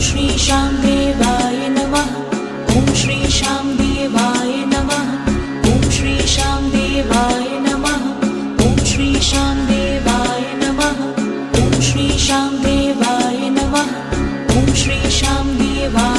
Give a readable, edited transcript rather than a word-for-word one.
श्री शाम देवाय नमः। ॐ श्री शाम देवाय नमः। ॐ श्री शाम देवाय नमः। ॐ श्री शाम देवाय नमः। ॐ श्री शाम देवाय नमः। ॐ श्री शाम देवाय